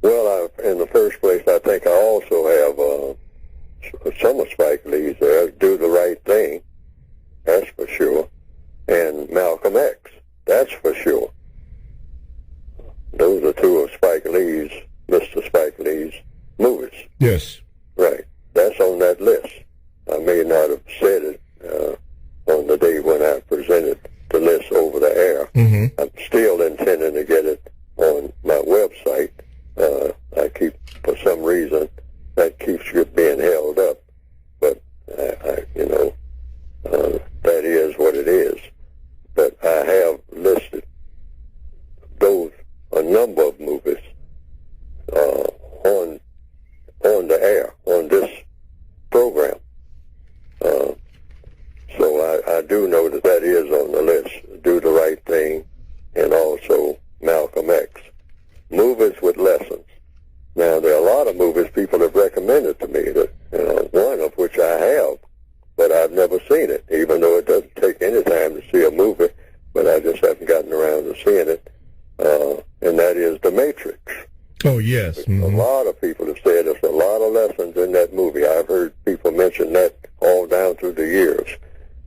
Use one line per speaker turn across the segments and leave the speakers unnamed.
Well, in the first place, I think I also have some of Spike Lee's there. Do the Right Thing, that's for sure, and Malcolm X, that's for sure. Those are two of Spike Lee's, Mr. Spike Lee's movies.
Yes.
Right. That's on that list. I may not have said it on the day when I presented the list over the air.
Mm-hmm.
I'm still intending to get it on my website. For some reason, that keeps being held up. But, that is what it is. But I have listed a number of movies on the air, on this program. So I do know that is on the list. Do the Right Thing, and also Malcolm X. Movies with lessons. Now, there are a lot of movies people have recommended to me, that one of which I have, but I've never seen it, even though it doesn't take any time to see a movie, but I just haven't gotten around to seeing it, and that is The Matrix.
Oh, yes. Mm-hmm.
A lot of people have said there's a lot of lessons in that movie. I've heard people mention that all down through the years.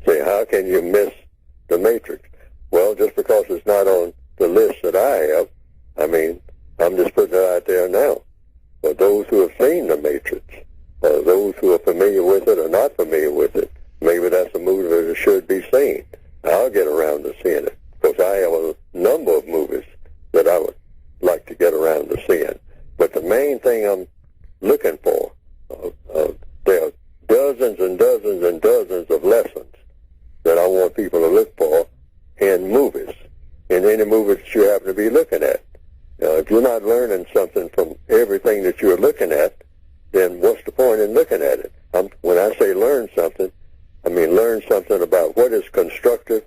Say, how can you miss The Matrix? Well, just because it's not on the list that I have, I'm just putting it out there now. For those who have seen The Matrix, or those who are familiar with it or not familiar with it, maybe that's a movie that should be seen. I'll get around to seeing it, because I have a number of movies that I would like to get around to seeing. But the main thing I'm looking for, there are dozens and dozens and dozens of lessons that I want people to look for in movies, in any movie that you happen to be looking at. If you're not learning something from everything that you're looking at, then what's the point in looking at it? When I say learn something, I mean learn something about what is constructive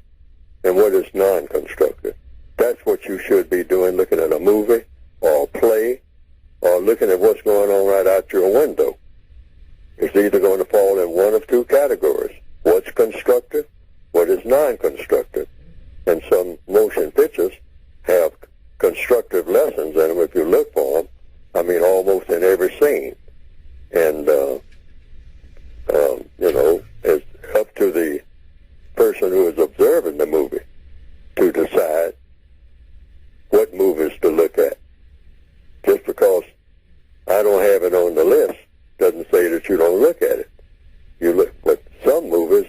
and what is non-constructive. That's what you should be doing, looking at a movie or a play or looking at what's going on right out your window. It's either going to fall in one of two categories. What's constructive? What is non-constructive? And some motion pictures have constructive lessons in them if you look for them. Almost in every scene. And, it's up to the person who is observing the movie to decide what movies to look at. Just because I don't have it on the list doesn't say that you don't look at it. You look, but some movies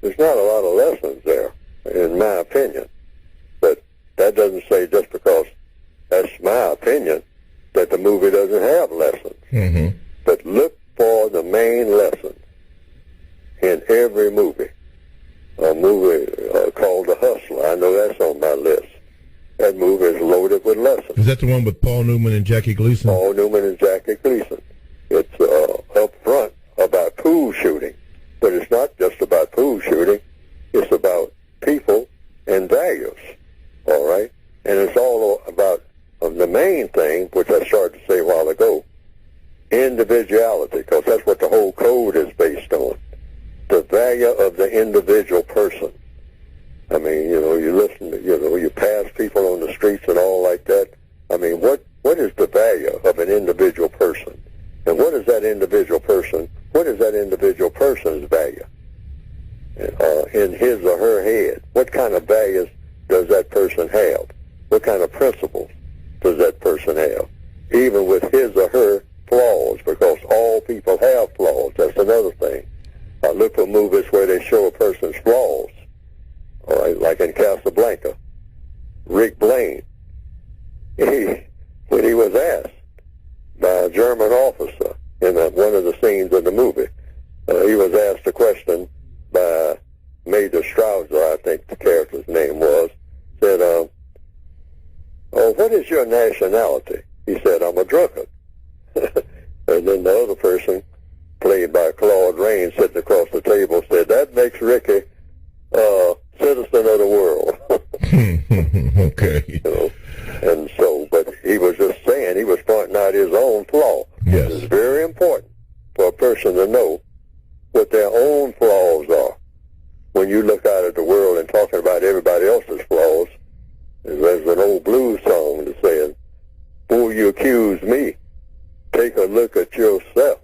there's not a lot of lessons there, in my opinion. But that doesn't say just because that's my opinion that the movie doesn't have lessons.
Mm-hmm.
But look for the main lessons in every movie. A movie called The Hustler, I know that's on my list. That movie is loaded with lessons.
Is that the one with Paul Newman and Jackie Gleason?
Paul Newman and Jackie Gleason. It's up front about pool shooting. But it's not just about pool shooting. It's about people and values. All right? And it's all about the main thing, which I started to say a while ago, individuality, because that's what the whole code is based on. The value of the individual person. You listen to, you pass people on the streets and all like that. What is the value of an individual person? And what is that individual person's value? In his or her head, what kind of values does that person have? What kind of principles does that person have? Even with his or her flaws, because all people have flaws. That's another thing. I look for movies where they show a person's flaws. All right, like in Casablanca, Rick Blaine, when he was asked by a German officer in one of the scenes of the movie, he was asked a question by Major Strausser, I think the character's name was, said, what is your nationality? He said, I'm a drunkard. And then the other person, played by Claude Rains, sitting across the table, said, that makes Ricky citizen of the world.
Okay.
And so, but he was just saying, he was pointing out his own flaw.
Yes.
It's very important for a person to know what their own flaws are. When you look out at the world and talking about everybody else's flaws, there's an old blues song that says, you accuse me, take a look at yourself.